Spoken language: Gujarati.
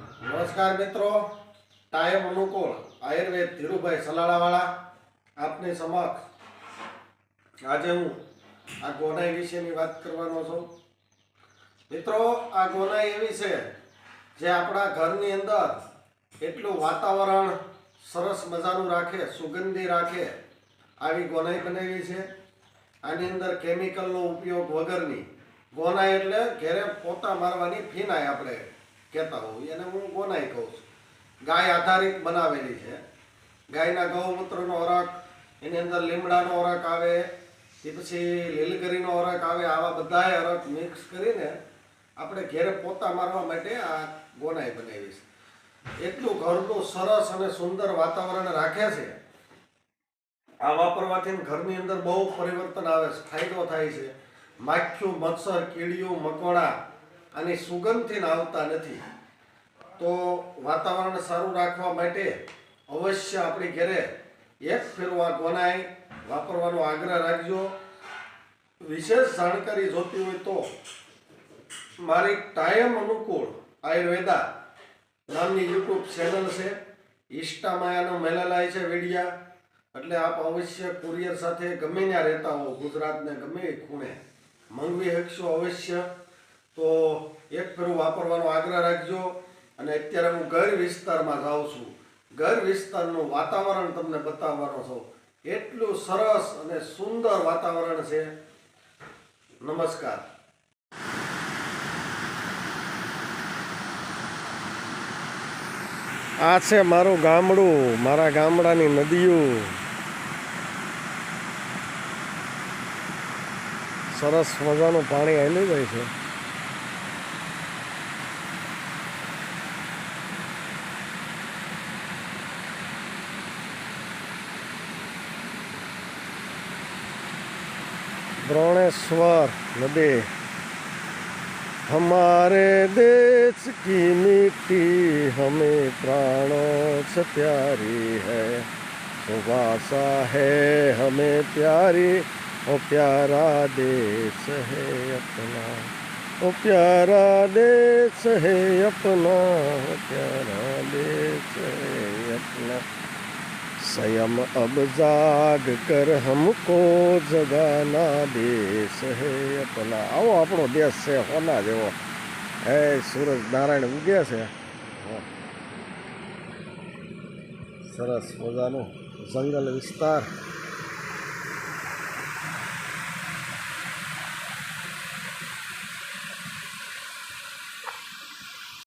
નમસ્કાર મિત્રો, ટાઈમ અનુકૂળ આયુર્વેદ ધીરુભાઈ સલાળાવાળા આપની સમક્ષ આજે હું આ ગોનાઈ વિશેની વાત કરવાનો છું. મિત્રો, આ ગોનાઈ એવી છે જે આપણા ઘરની અંદર એટલું વાતાવરણ સરસ મજાનું રાખે, સુગંધી રાખે, આવી ગોનાઈ બનાવી છે. આની અંદર કેમિકલનો ઉપયોગ વગરની ગોનાઈ એટલે ઘેરે પોતા મારવાની ફીનાઈ આપણે કહેતા હોઈએ, એને હું ગોનાઈ કહું છું. ગાય આધારિત બનાવેલી છે. ગાયના ગૌમૂત્રનો અરક, એની અંદર લીમડાનો અરક આવે, એ પછી લીલગરીનો અરક આવે, આવા બધાય અરક મિક્સ કરીને આપણે ઘેરે પોતા મારવા માટે આ ગોનાઈ બનાવી છે. એટલું ઘરનું સરસ અને સુંદર વાતાવરણ રાખે છે. આ વાપરવાથી ઘરની અંદર બહુ પરિવર્તન આવે છે, ફાયદો થાય છે. માખ્યું, મચ્છર, કીડીયું, મકોડા આની સુગંધથી આવતા નથી. તો વાતાવરણ સારું રાખવા માટે અવશ્ય આપણી ઘરે એક ફેરો આ ગોનાઈ વાપરવાનો આગ્રહ રાખજો. વિશેષ જાણકારી જોતી હોય તો મારી ટાઈમ અનુકૂળ આયુર્વેદા નામની યુટ્યુબ ચેનલ છે. ઇન્સ્ટામાં એનો મેલેલાય છે વિડીયા, એટલે આપ અવશ્ય કુરિયર સાથે ગમે ત્યાં રહેતા હો, ગુજરાતને ગમે એ ખૂણે મંગવી શકશો અવશ્ય. તો એક ફેરું વાપરવાનો આગ્રહ રાખજો. અને અત્યારે હું ઘર વિસ્તારમાં જાઉં છું, ઘર વિસ્તારનું વાતાવરણ તમને બતાવવાનો છું. એટલું સરસ અને સુંદર વાતાવરણ છે. નમસ્કાર. આ છે મારું ગામડું, મારા ગામડાની નદીઓ. સરસ મજાનું પાણી હાલ્યું જાય છે. द्रोणेश्वर नदी हमारे देश की मिट्टी हमें प्राणों से प्यारी है, सुभाषा है हमें प्यारी, ओ प्यारा देश है अपना, ओ प्यारा देश है अपना, ओ प्यारा देश है अपना. स्वयं अब जाग कर हमको जगाना देश है अपना. આવો આપણો દેશ છે, હોના જેવો. હે સૂરજ નારાયણ ઉગે છે. સરસ મજાનો જંગલ વિસ્તાર.